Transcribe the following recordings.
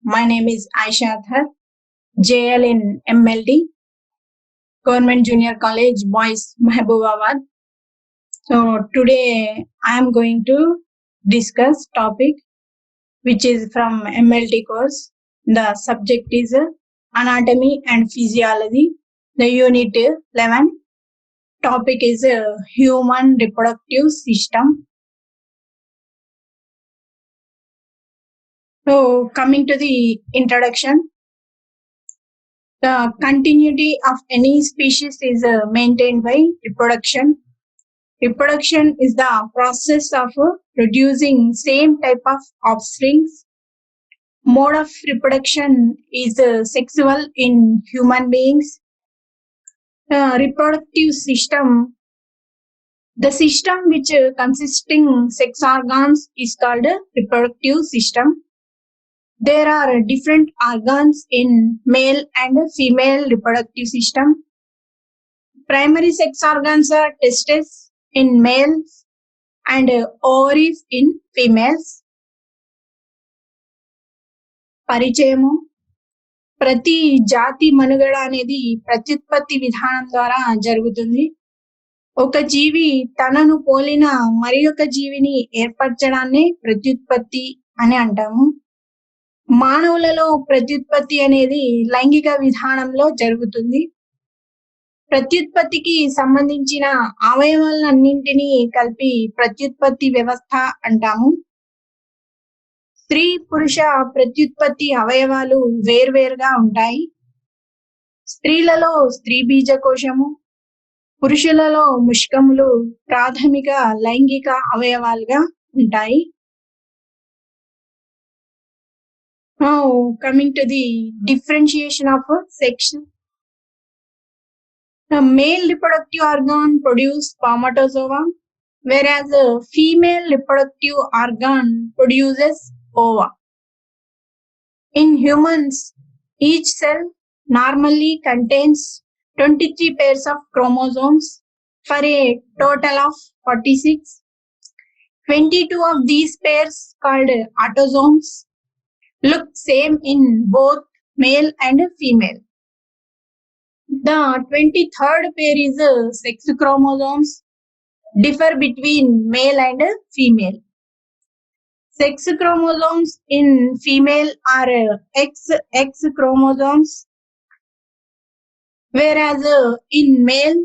My name is Aisha Athar, JL in MLD, Government Junior College, Boys, Mahbubabad. So today I am going to discuss topic which is from MLD course. The subject is Anatomy and Physiology. The unit 11. Topic is Human Reproductive System. So coming to the introduction. The continuity of any species is maintained by reproduction. Reproduction is the process of producing same type of offsprings. Mode of reproduction is sexual in human beings. Reproductive system, the system which consisting sex organs is called a reproductive system. There are different organs in male and female reproductive system. Primary sex organs are testes in males and ovaries in females. పరిచయము ప్రతి జాతి మనుగడ అనేది ప్రత్యుత్పత్తి విధానం ద్వారా జరుగుతుంది. ఒక జీవి తనను పోలిన మరి ఒక జీవిని ఏర్పరచడాన్ని ప్రత్యుత్పత్తి అని అంటాము. మానవులలో ప్రత్యుత్పత్తి అనేది లైంగిక విధానంలో జరుగుతుంది. ప్రత్యుత్పత్తికి సంబంధించిన అవయవాలన్నింటినీ కలిపి ప్రత్యుత్పత్తి వ్యవస్థ అంటాము. స్త్రీ పురుష ప్రత్యుత్పత్తి అవయవాలు వేర్వేరుగా ఉంటాయి. స్త్రీలలో స్త్రీ బీజకోశము, పురుషులలో ముష్కములు ప్రాథమిక లైంగిక అవయవాలుగా ఉంటాయి. Now coming to the differentiation of sex. The male reproductive organ produces spermatozoa, whereas the female reproductive organ produces ova. In humans, each cell normally contains 23 pairs of chromosomes for a total of 46. 22 of these pairs, called autosomes, look same in both male and female. The 23rd pair is sex chromosomes, differ between male and female. Sex chromosomes in female are XX chromosomes, whereas in male,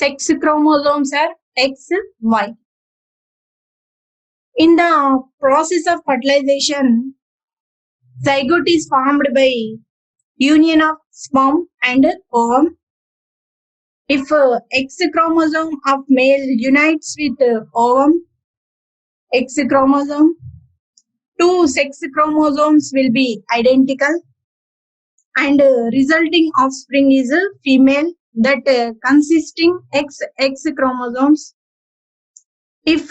sex chromosomes are XY. In the process of fertilization, zygote is formed by union of sperm and ovum. If X chromosome of male unites with ovum, X chromosome, two sex chromosomes will be identical and resulting offspring is female, that consisting XX chromosomes. If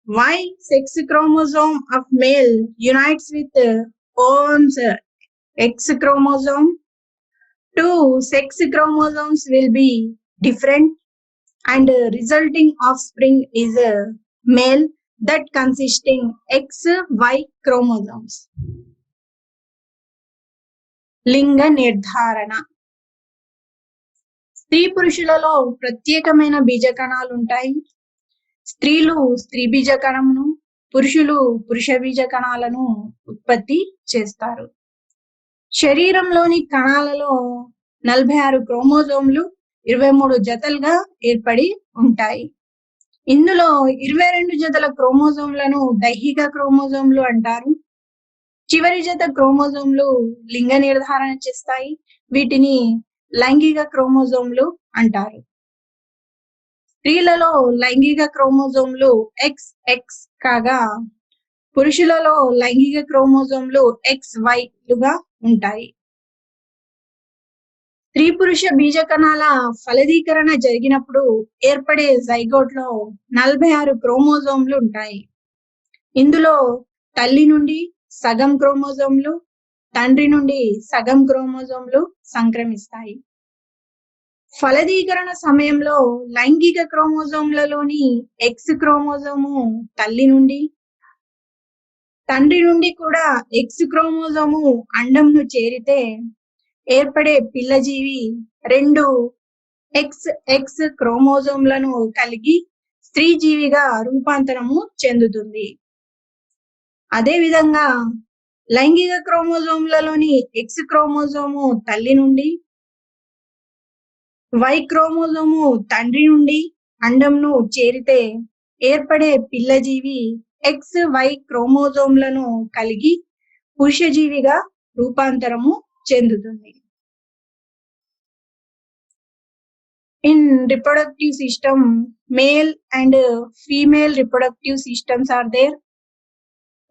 Y sex chromosome of male unites with ovum's X chromosome, two sex chromosomes will be different and resulting offspring is a male, that consisting XY chromosomes. లింగ నిర్ధారణ. స్త్రీ పురుషులలో ప్రత్యేకమైన బీజకణాలు ఉంటాయి. స్త్రీలు స్త్రీ బీజకణమును, పురుషులు పురుష బీజకణాలను ఉత్పత్తి చేస్తారు. శరీరంలోని కణాలలో 46 క్రోమోజోమ్లు 23 జతలుగా ఏర్పడి ఉంటాయి. ఇందులో 22 జతల క్రోమోజోమ్లను దైహిక క్రోమోజోమ్లు అంటారు. చివరి జత క్రోమోజోమ్లు లింగ నిర్ధారణ చేస్తాయి. వీటిని లైంగిక క్రోమోజోమ్లు అంటారు. స్త్రీలలో లైంగిక క్రోమోజోమ్లు XX కాగా పురుషులలో లైంగిక క్రోమోజోమ్లు XYలుగా ఉంటాయి. స్త్రీ పురుష బీజకణాల ఫలదీకరణ జరిగినప్పుడు ఏర్పడే జైగోట్ లో 46 క్రోమోజోమ్లు ఉంటాయి. ఇందులో తల్లి నుండి సగం క్రోమోజోమ్లు, తండ్రి నుండి సగం క్రోమోజోమ్లు సంక్రమిస్తాయి. ఫలదీకరణ సమయంలో లైంగిక క్రోమోజోమ్లలోని X క్రోమోజోము తల్లి నుండి, తండ్రి నుండి కూడా ఎక్స్ క్రోమోజోము అండంను చేరితే ఏర్పడే పిల్లజీవి 2 XX క్రోమోజోమ్లను కలిగి స్త్రీ జీవిగా రూపాంతరము చెందుతుంది. అదేవిధంగా లైంగిక క్రోమోజోమ్లలోని ఎక్స్ క్రోమోజోము తల్లి నుండి, వై క్రోమోజోము తండ్రి నుండి అండంను చేరితే ఏర్పడే పిల్లజీవి XY క్రోమోజోమ్లను కలిగి పురుషజీవిగా రూపాంతరము చెందుతుంది. In reproductive system, male and female reproductive systems are there.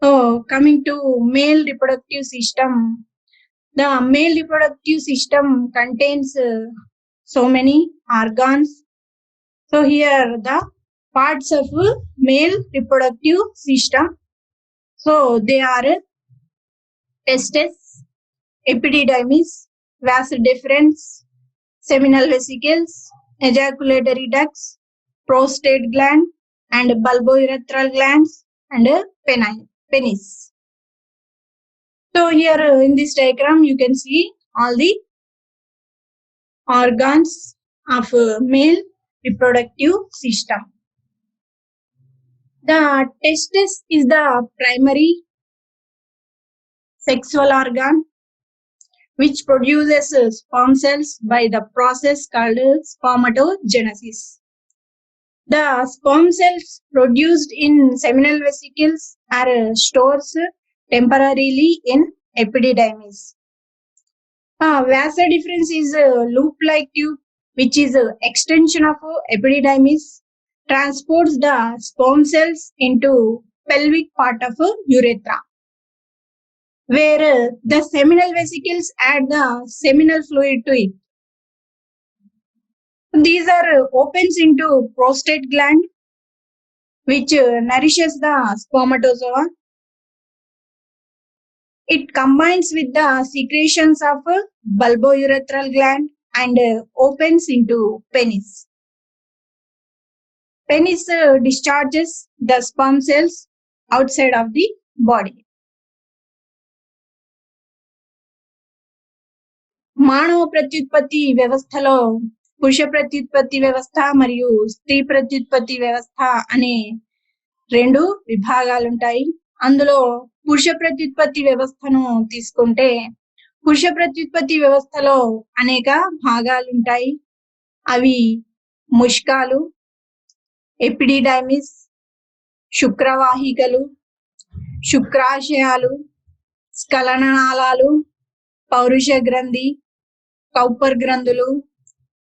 So coming to male reproductive system, the male reproductive system contains so many organs. So here the parts of male reproductive system. So they are testes, epididymis, vas deferens, seminal vesicles, ejaculatory ducts, prostate gland, and bulbourethral glands, and penis. So here in this diagram you can see all the organs of male reproductive system. The testis is the primary sexual organ which produces sperm cells by the process called spermatogenesis. The sperm cells produced in seminal vesicles are stored temporarily in epididymis. Vas deferens is a loop-like tube which is an extension of epididymis, transports the sperm cells into pelvic part of urethra, where the seminal vesicles add the seminal fluid to it. These are opens into prostate gland, which nourishes the spermatozoa. It combines with the secretions of bulbourethral gland and opens into penis. Penis discharges the sperm cells outside of the body. మానవ ప్రత్యుత్పత్తి వ్యవస్థలో పురుష ప్రత్యుత్పత్తి వ్యవస్థ మరియు స్త్రీ ప్రత్యుత్పత్తి వ్యవస్థ అనే 2 విభాగాలుంటాయి. అందులో పురుష ప్రత్యుత్పత్తి వ్యవస్థను తీసుకుంటే పురుష ప్రత్యుత్పత్తి వ్యవస్థలో అనేక భాగాలుంటాయి. అవి ముష్కాలు, ఎపిడిడైమిస్, శుక్రవాహికలు, శుక్రాశయాలు, స్ఖలననాళాలు, పౌరుష గ్రంథి, కౌపర్ గ్రంథులు,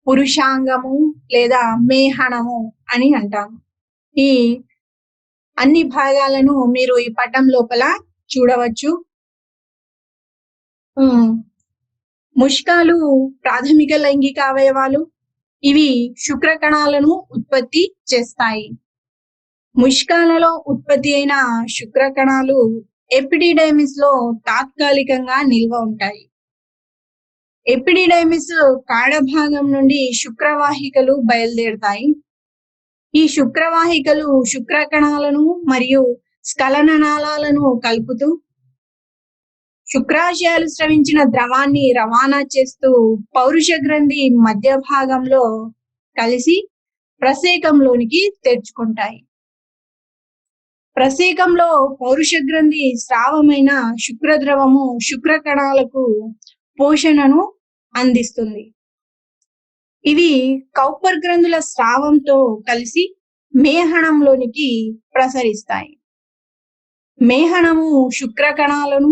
పురుషాంగము లేదా మేహణము అని అంటాము. ఈ అన్ని భాగాలను మీరు ఈ పటం లోపల చూడవచ్చు. ముష్కాలు ప్రాథమిక లైంగిక అవయవాలు. ఇవి శుక్ర కణాలను ఉత్పత్తి చేస్తాయి. ముష్కాలలో ఉత్పత్తి అయిన శుక్ర కణాలు ఎపిడిడైమిస్ లో తాత్కాలికంగా నిల్వ ఉంటాయి. ఎపిడిడైమిస్ కాడ భాగం నుండి శుక్రవాహికలు బయలుదేరుతాయి. ఈ శుక్రవాహికలు శుక్ర కణాలను మరియు స్ఖలననాళాలను కలుపుతూ శుక్రాశయాలు స్రవించిన ద్రవాన్ని రవాణా చేస్తూ పౌరుష గ్రంథి మధ్య భాగంలో కలిసి ప్రసేకంలోనికి తెరుచుకుంటాయి. ప్రసేకంలో పౌరుష గ్రంథి స్రావమైన శుక్రద్రవము శుక్ర కణాలకు పోషణను అందిస్తుంది. ఇవి కౌపర్ గ్రంథుల స్రావంతో కలిసి మేహణంలోనికి ప్రసరిస్తాయి. మేహణము శుక్ర కణాలను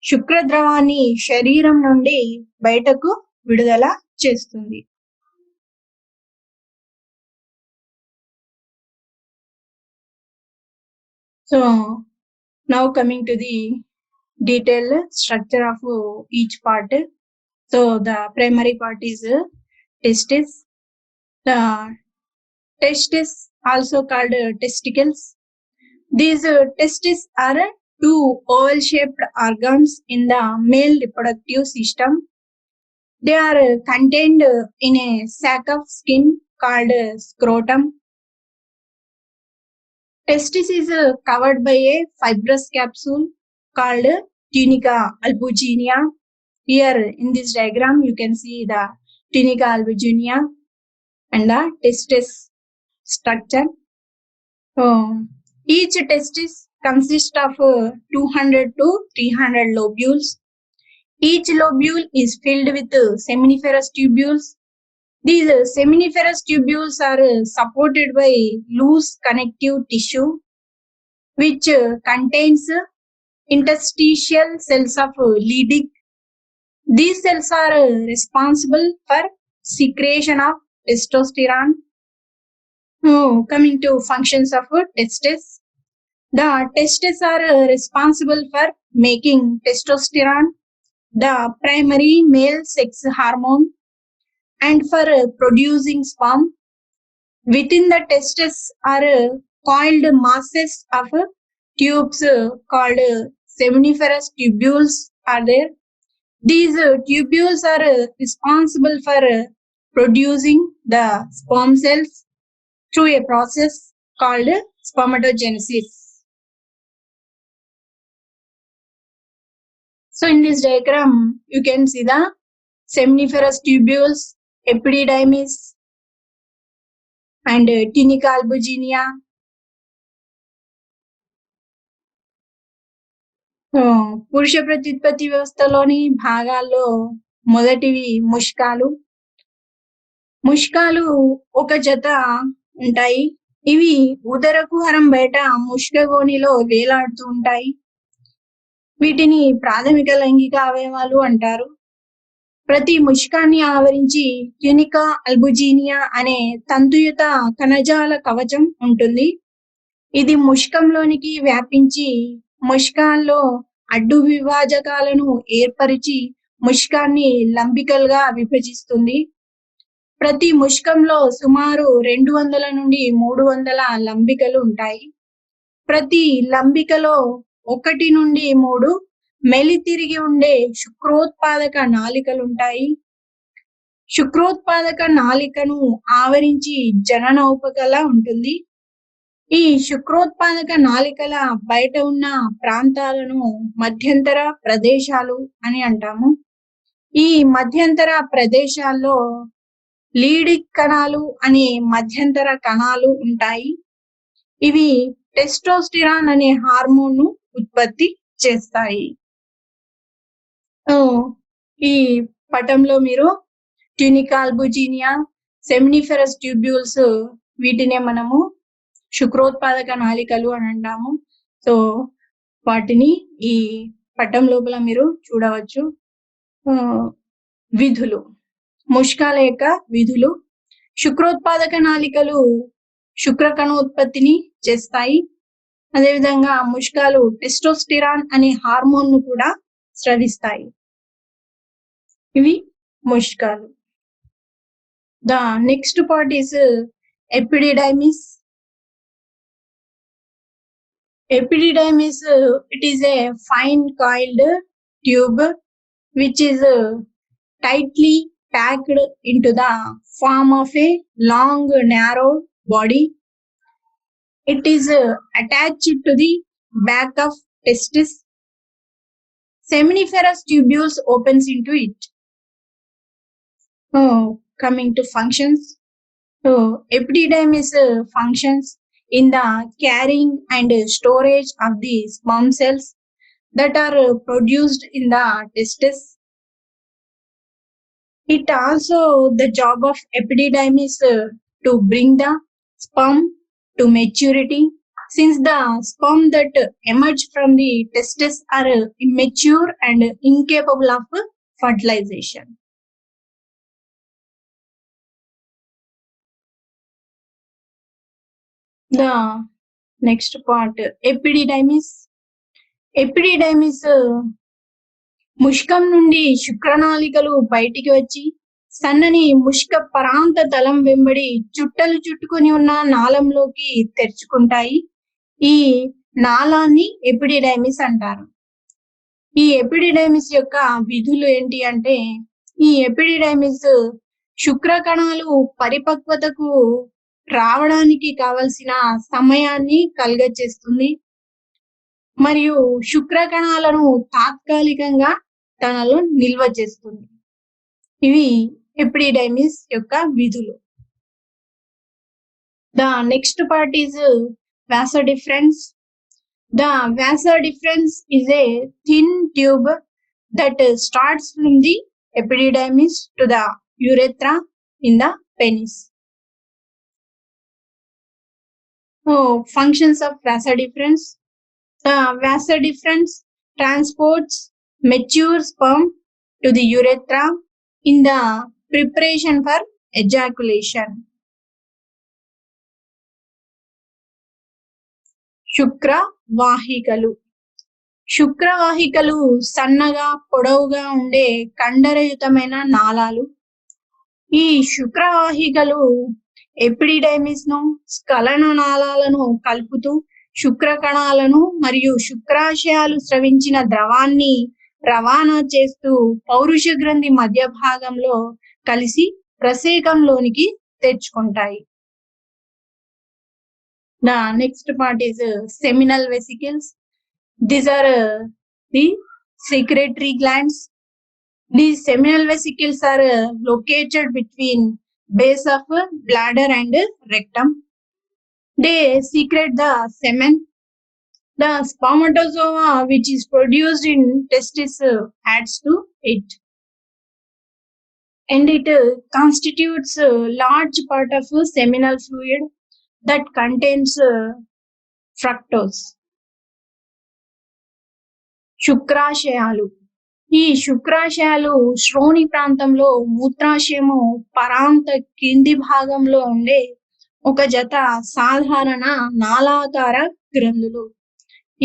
శుక్రద్రవాన్ని శరీరం నుండి బయటకు విడుదల చేస్తుంది. So now coming to the detailed structure of each part. So the primary part is testis. The testis also called testicles. These testes are 2 oval shaped organs in the male reproductive system. They are contained in a sac of skin called scrotum. Testis is covered by a fibrous capsule called tunica albuginea. Here in this diagram, you can see the tunica albuginea and the testis structure. Each testis consists of 200 to 300 lobules. Each lobule is filled with seminiferous tubules. These seminiferous tubules are supported by loose connective tissue, which contains interstitial cells of Leydig. These cells are responsible for secretion of testosterone. Coming to functions of testes. The testes are responsible for making testosterone, the primary male sex hormone, and for producing sperm. Within the testes are coiled masses of tubes called seminiferous tubules are there. These tubules are responsible for producing the sperm cells through a process called spermatogenesis. So in this diagram, you can see the seminiferous tubules, epididymis, and tunica albuginea. పురుష ప్రత్యుత్పత్తి వ్యవస్థలోని భాగాల్లో మొదటివి ముష్కాలు. ముష్కాలు ఒక జత ఉంటాయి. ఇవి ఉదర కుహరం బయట ముష్కగోనిలో వేలాడుతూ ఉంటాయి. వీటిని ప్రాథమిక లైంగిక అవయవాలు అంటారు. ప్రతి ముష్కాన్ని ఆవరించి ట్యూనికా అల్బుజినియా అనే తంతుయుత కణజాల కవచం ఉంటుంది. ఇది ముష్కంలోనికి వ్యాపించి ముష్కాల్లో అడ్డు విభాజకాలను ఏర్పరిచి ముష్కాన్ని లంబికలుగా విభజిస్తుంది. ప్రతి ముష్కంలో సుమారు 200 నుండి 300 లంబికలు ఉంటాయి. ప్రతి లంబికలో 1 నుండి 3 మెలితిరిగి ఉండే శుక్రోత్పాదక నాళికలుంటాయి. శుక్రోత్పాదక నాళికను ఆవరించి జననోపకల ఉంటుంది. ఈ శుక్రోత్పాదక నాళికల బయట ఉన్న ప్రాంతాలను మధ్యంతర ప్రదేశాలు అని అంటాము. ఈ మధ్యంతర ప్రదేశాల్లో లీడిక్ కణాలు అనే మధ్యంతర కణాలు ఉంటాయి. ఇవి టెస్టోస్టిరాన్ అనే హార్మోన్ ను ఉత్పత్తి చేస్తాయి. ఈ పటంలో మీరు ట్యూనికా అల్బుజినియా, సెమినిఫెరస్ ట్యూబ్యూల్స్ వీటినే మనము శుక్రోత్పాదక నాళికలు అని అంటాము. సో వాటిని ఈ పటం లోపల మీరు చూడవచ్చు. విధులు, ముష్కాల యొక్క విధులు. శుక్రోత్పాదక నాళికలు శుక్రకణోత్పత్తిని చేస్తాయి. అదేవిధంగా ముష్కాలు టెస్టోస్టిరాన్ అనే హార్మోన్ ను కూడా స్రవిస్తాయి. ఇవి ముష్కాలు. The next part is epididymis. Epididymis, it is a fine coiled tube which is tightly packed into the form of a long narrow body. It is attached to the back of testis. Seminiferous tubules opens into it. Coming to functions. Epididymis functions in the carrying and storage of the sperm cells that are produced in the testis. It also the job of epididymis to bring the sperm to maturity, since the sperm that emerge from the testis are immature and incapable of fertilization. The next part, epididymis. Epididymis Mushkam నుండి శుక్రనాళికలు బయటికి వచ్చి సన్నని ముష్క పరాంత తలం వెంబడి చుట్టలు చుట్టుకొని ఉన్న నాళంలోకి తెరుచుకుంటాయి. ఈ నాళాన్ని ఎపిడిడైమిస్ అంటారు. ఈ ఎపిడిడైమిస్ యొక్క విధులు ఏంటి అంటే, ఈ ఎపిడిడైమిస్ శుక్ర కణాలు పరిపక్వతకు రావడానికి కావలసిన సమయాన్ని కలుగచేస్తుంది. మరియు శుక్ర కణాలను తాత్కాలికంగా తనలో నిల్వ చేస్తుంది. ఇవి ఎపిడిడైమిస్ యొక్క విధులు. The next part is vasodifferens. The vasodifferens is a thin tube that starts from the epididymis to the urethra in the penis. Functions of vasodifferens. The vasodifferens transports mature sperm to the urethra in the preparation for ejaculation. శుక్రవాహికలు. శుక్రవాహికలు సన్నగా పొడవుగా ఉండే కండరయుతమైన నాళాలు. ఈ శుక్రవాహికలు epididymis ను స్ఖలన నాళాలను కలుపుతూ శుక్ర కణాలను మరియు శుక్రాశయాలు స్రవించిన ద్రవాన్ని రవాణా చేస్తూ పౌరుష గ్రంథి మధ్య భాగంలో కలిసి ప్రసేకంలోనికి తెచ్చుకుంటాయి. The next part is seminal vesicles. These are the secretory glands. These seminal vesicles are located between base of bladder and rectum. They secrete the semen. The spermatozoa which is produced in testis adds to it. And it constitutes a large part of seminal fluid that contains fructose. శుక్రాశయాలు. ఈ శుక్రాశయాలు శ్రోణి ప్రాంతంలో మూత్రాశయము పరాంత కింది భాగంలో ఉండే ఒక జత సాధారణ నాళాకార గ్రంథులు.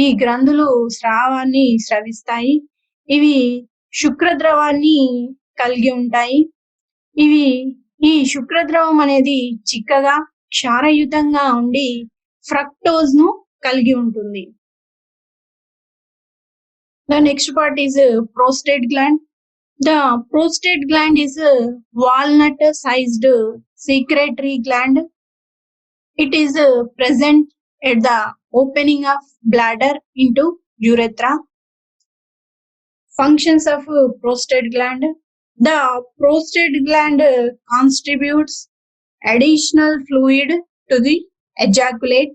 ఈ గ్రంథులు స్రావాన్ని స్రవిస్తాయి. ఇవి శుక్రద్రవాన్ని కలిగి ఉంటాయి. ఈ శుక్రద్రవం అనేది చిక్కగా క్షారయుతంగా ఉండి ఫ్రక్టోజ్ ను కలిగి ఉంటుంది. The next part is prostate gland. The prostate gland is a walnut sized secretory gland. It is present at the opening of bladder into urethra. Functions of prostate gland. The prostate gland contributes additional fluid to the ejaculate.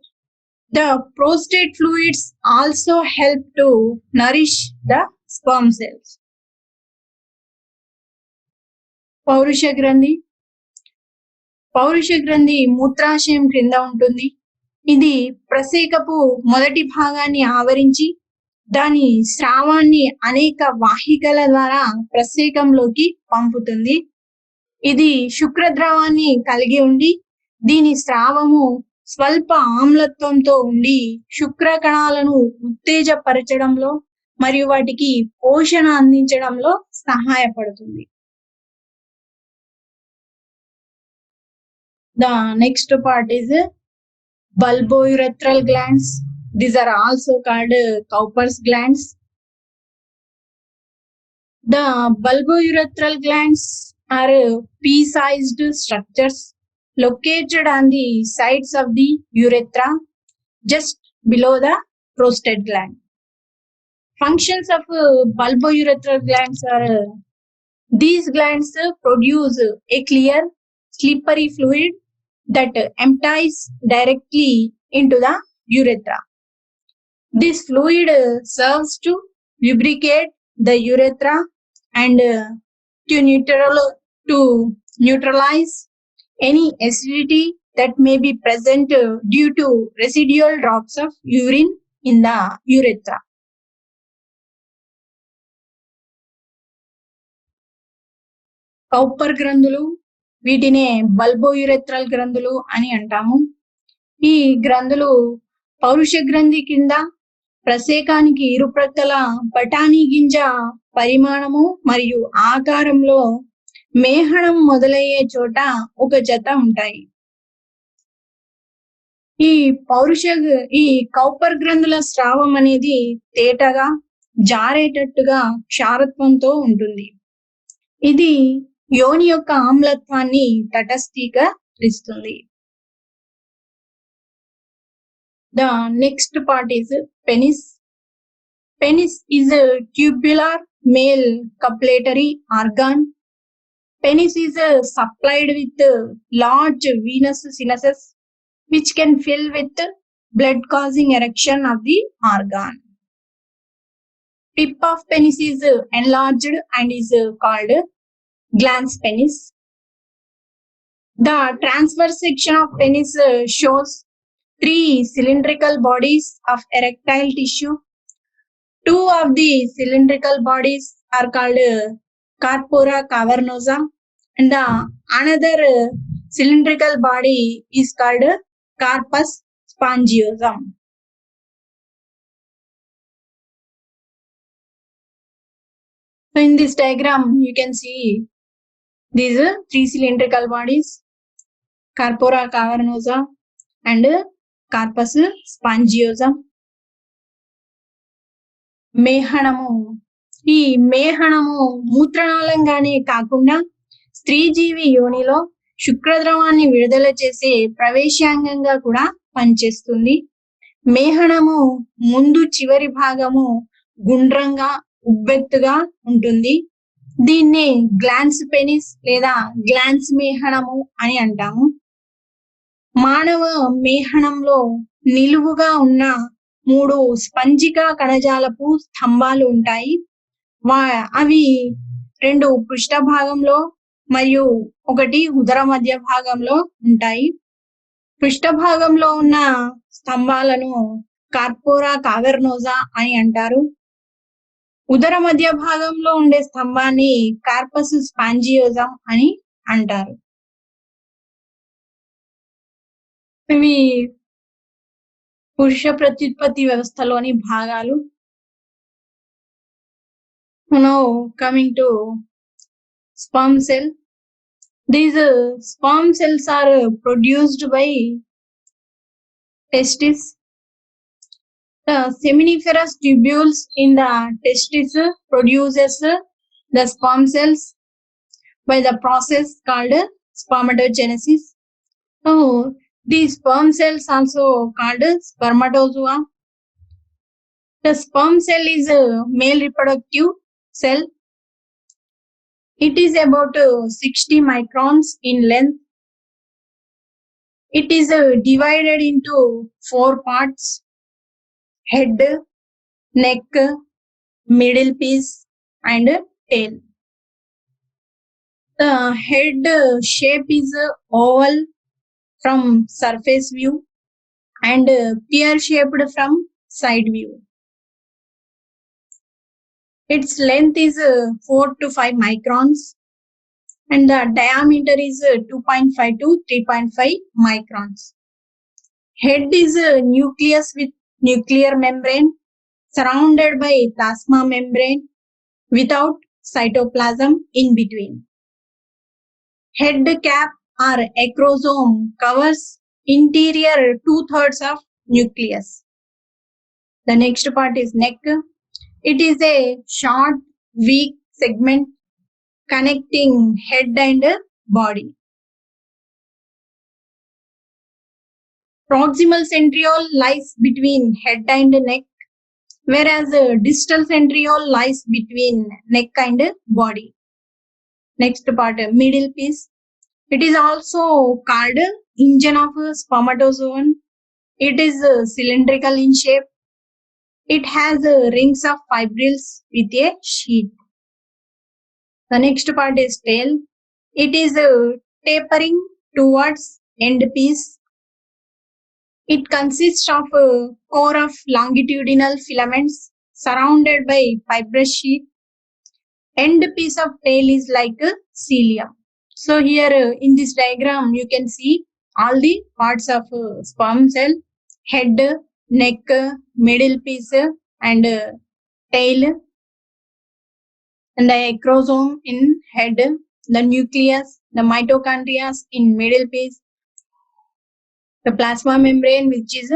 The prostate fluids also help to nourish the sperm cells. పౌరుష గ్రంథి. పౌరుష గ్రంథి మూత్రాశయం క్రింద ఉంటుంది. ఇది ప్రసేకపు మొదటి భాగాన్ని ఆవరించి దాని స్రావాన్ని అనేక వాహికల ద్వారా ప్రసేకంలోకి పంపుతుంది. ఇది శుక్రద్రవాన్ని కలిగి ఉండి దీని స్రావము స్వల్ప ఆమ్లత్వంతో ఉండి శుక్ర కణాలను ఉత్తేజపరచడంలో మరియు వాటికి పోషణ అందించడంలో సహాయపడుతుంది. The next part is bulbourethral glands. These are also called Cowper's glands. The bulbourethral glands are pea-sized structures located on the sides of the urethra just below the prostate gland. Functions of bulbourethral glands are these glands produce a clear slippery fluid that empties directly into the urethra. This fluid serves to lubricate the urethra and to neutralize any acidity that may be present due to residual drops of urine in the urethra. Cowper గ్రంథులు, వీటినే బల్బోయురెత్రల్ గ్రంథులు అని అంటాము. ఈ గ్రంథులు పౌరుష గ్రంథి కింద ప్రసేకానికి ఇరుప్రక్కల బఠానీ గింజ పరిమాణము మరియు ఆకారంలో మేహణం మొదలయ్యే చోట ఒక జత ఉంటాయి. ఈ కౌపర్ గ్రంథుల స్రావం అనేది తేటగా జారేటట్టుగా క్షారత్వంతో ఉంటుంది. ఇది యోని యొక్క ఆమ్లత్వాన్ని తటస్థీకరిస్తుంది. The next part is penis. Penis is a tubular male copulatory organ. Penis is supplied with large venous sinuses which can fill with blood causing erection of the organ. Tip of penis is enlarged and is called glans penis. The transverse section of penis shows 3 cylindrical bodies of erectile tissue. 2 of the cylindrical bodies are called corpora cavernosa and the another cylindrical body is called corpus spongiosum. So in this diagram you can see these 3 cylindrical bodies, corpora cavernosa and corpus spongiosum. మేహనము ఈ మేహనము మూత్రనాళంగానే కాకుండా స్త్రీజీవి యోనిలో శుక్రద్రవాన్ని విడుదల చేసే ప్రవేశాంగంగా కూడా పనిచేస్తుంది. మేహనము ముందు చివరి భాగము గుండ్రంగా ఉబ్బెత్తుగా ఉంటుంది. దీన్ని గ్లాన్స్ పెనిస్ లేదా గ్లాన్స్ మేహనము అని అంటాము. మానవ మేహనంలో నిలువుగా ఉన్న 3 స్పంజికా కణజాలపు స్తంభాలు ఉంటాయి. అవి 2 పృష్ఠ భాగంలో మరియు 1 ఉదర మధ్య భాగంలో ఉంటాయి. పృష్ఠ భాగంలో ఉన్న స్తంభాలను కార్పోరా కావర్నోసా అని అంటారు. ఉదర మధ్య భాగంలో ఉండే స్తంభాన్ని కార్పస్ స్పాంజియోజం అని అంటారు. ఇవి పురుష ప్రత్యుత్పత్తి వ్యవస్థలోని భాగాలు. Now coming to sperm cell. These sperm cells are produced by testis. The seminiferous tubules in the testis produces the sperm cells by the process called spermatogenesis. So these sperm cells also called spermatozoa. The sperm cell is a male reproductive cell. It is about 60 microns in length. It is divided into 4 parts: head, neck, middle piece and tail. The head shape is oval from surface view and pear shaped from side view. Its length is 4 to 5 microns and the diameter is 2.5 to 3.5 microns. Head is a nucleus with nuclear membrane surrounded by plasma membrane without cytoplasm in between. Head cap or acrosome covers interior 2/3 of nucleus. The next part is neck. It is a short, weak segment connecting head and body. Proximal centriole lies between head and neck, whereas distal centriole lies between neck and body. Next part, middle piece. It is also called engine of spermatozoon. It is cylindrical in shape. It has rings of fibrils with a sheath. The next part is tail. It is tapering towards end piece. It consists of a core of longitudinal filaments surrounded by fibrous sheath. End piece of tail is like a cilium. So here in this diagram you can see all the parts of sperm cell: head, neck, middle piece and tail, and the acrosome in head, the nucleus, the mitochondria in middle piece, the plasma membrane which is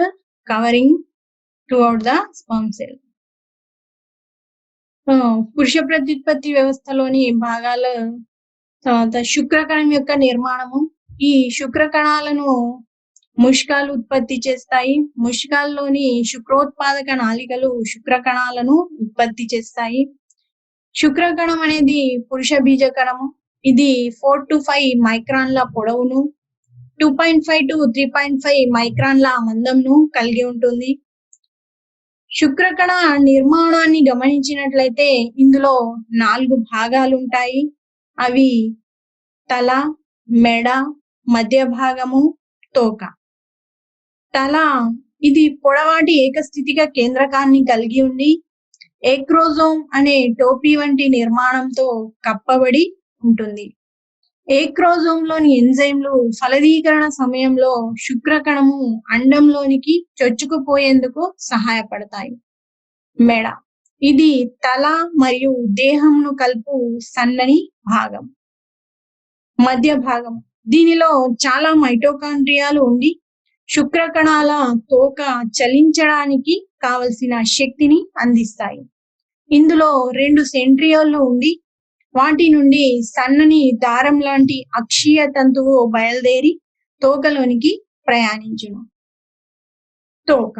covering throughout the sperm cell. పురుష ప్రత్యుత్పత్తి వ్యవస్థలోని భాగాల తర్వాత శుక్రకణం యొక్క నిర్మాణము. ఈ శుక్రకణాలను ముష్కాలు ఉత్పత్తి చేస్తాయి. ముష్కాల్లోని శుక్రోత్పాదక నాళికలు శుక్రకణాలను ఉత్పత్తి చేస్తాయి. శుక్రకణం అనేది పురుష బీజ కణము. ఇది 4 to 5 మైక్రాన్ల పొడవును, 2.5 to 3.5 మైక్రాన్ల మందంను కలిగి ఉంటుంది. శుక్రకణ నిర్మాణాన్ని గమనించినట్లయితే ఇందులో 4 భాగాలు ఉంటాయి. అవి తల, మెడ, మధ్య భాగము, తోక. తల ఇది పొడవాటి ఏకస్థితిక కేంద్రకాన్ని కలిగి ఉండి ఏక్రోజోమ్ అనే టోపీ వంటి నిర్మాణంతో కప్పబడి ఉంటుంది. ఏక్రోజోమ్లోని ఎంజైమ్లు ఫలదీకరణ సమయంలో శుక్రకణము అండంలోనికి చొచ్చుకుపోయేందుకు సహాయపడతాయి. మెడ ఇది తల మరియు దేహంను కలుపు సన్నని భాగం. మధ్య భాగం దీనిలో చాలా మైటోకాండ్రియాలు ఉండి శుక్రకణాల తోక చలించడానికి కావలసిన శక్తిని అందిస్తాయి. ఇందులో 2 సెంట్రియోల్లు ఉండి వాటి నుండి సన్నని దారం లాంటి అక్షీయ తంతువు బయలుదేరి తోకలోనికి ప్రయాణించును. తోక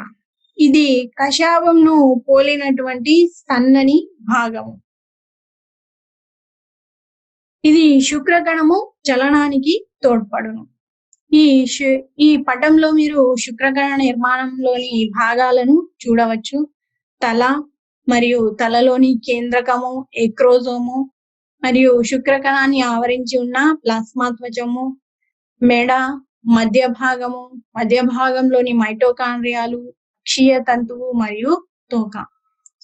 ఇది కశాపంను పోలినటువంటి సన్నని భాగము. ఇది శుక్రకణము చలనానికి తోడ్పడును. ఈ పటంలో మీరు శుక్రకణ నిర్మాణంలోని భాగాలను చూడవచ్చు. తల మరియు తలలోని కేంద్రకము, ఏక్రోజోము మరియు శుక్రకణాన్ని ఆవరించి ఉన్న ప్లాస్మా త్వచము, మెడ, మధ్య భాగము, మధ్య భాగంలోని మైటోకాండ్రియాలు, అక్షీయ తంతువు మరియు తోక.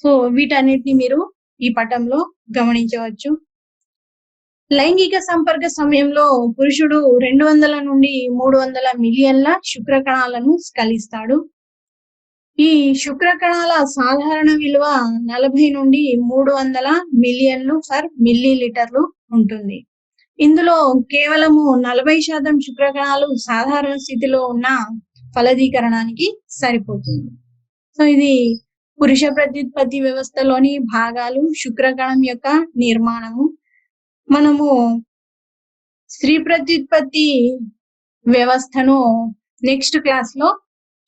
సో వీటన్నిటిని మీరు ఈ పటంలో గమనించవచ్చు. లైంగిక సంపర్క సమయంలో పురుషుడు 200 నుండి 300 మిలియన్ల శుక్రకణాలను స్కలిస్తాడు. ఈ శుక్రకణాల సాధారణ విలువ 40 నుండి 300 మిలియన్లు పర్ మిల్లీలీటర్లు ఉంటుంది. ఇందులో కేవలము 40% శుక్రకణాలు సాధారణ స్థితిలో ఉన్న ఫలదీకరణానికి సరిపోతుంది. సో ఇది పురుష ప్రత్యుత్పత్తి వ్యవస్థలోని భాగాలు, శుక్రకణం యొక్క నిర్మాణము. మనము స్త్రీ ప్రత్యుత్పత్తి వ్యవస్థను నెక్స్ట్ క్లాస్ లో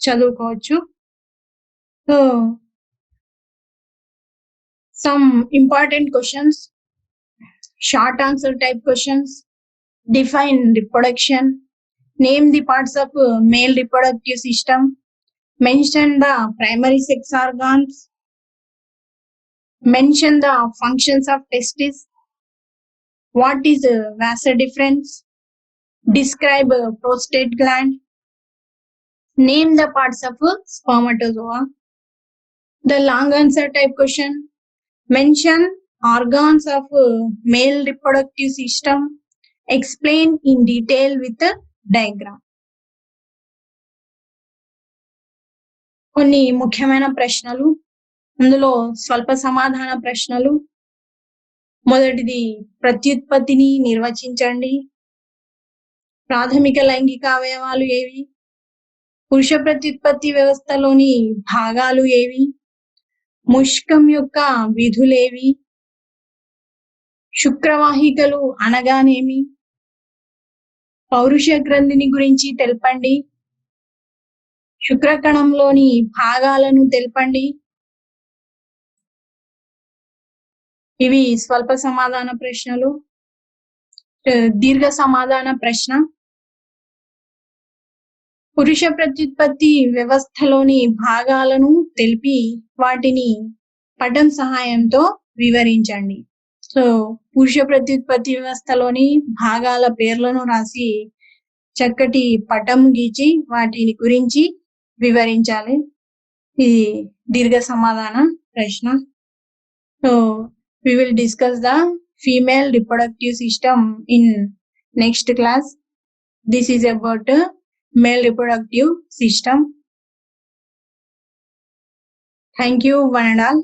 చదువుకోవచ్చు. So some important questions, short answer type questions. Define reproduction. Name the parts of male reproductive system. Mention the primary sex organs. Mention the functions of testis. What is vas deferens? Describe prostate gland. Name the parts of spermatozoa. The long answer type question. Mention organs of male reproductive system. Explain in detail with a diagram. కొన్ని ముఖ్యమైన ప్రశ్నలు, అందులో స్వల్ప సమాధాన ప్రశ్నలు. మొదటిది, ప్రత్యుత్పత్తిని నిర్వచించండి. ప్రాథమిక లైంగిక అవయవాలు ఏవి? పురుష ప్రత్యుత్పత్తి వ్యవస్థలోని భాగాలు ఏవి? ముష్కం యొక్క విధులేవి? శుక్రవాహికలు అనగానేమి? పౌరుష గ్రంథిని గురించి తెలపండి. శుక్రకణంలోని భాగాలను తెలపండి. ఇవి స్వల్ప సమాధాన ప్రశ్నలు. దీర్ఘ సమాధాన ప్రశ్న, పురుష ప్రత్యుత్పత్తి వ్యవస్థలోని భాగాలను తెలిపి వాటిని పటం సహాయంతో వివరించండి. సో పురుష ప్రత్యుత్పత్తి వ్యవస్థలోని భాగాల పేర్లను రాసి చక్కటి పటం గీచి వాటిని గురించి వివరించాలి. ఇది దీర్ఘ సమాధాన ప్రశ్న. So we will discuss the female reproductive system in next class. This is about male reproductive system. Thank you one and all.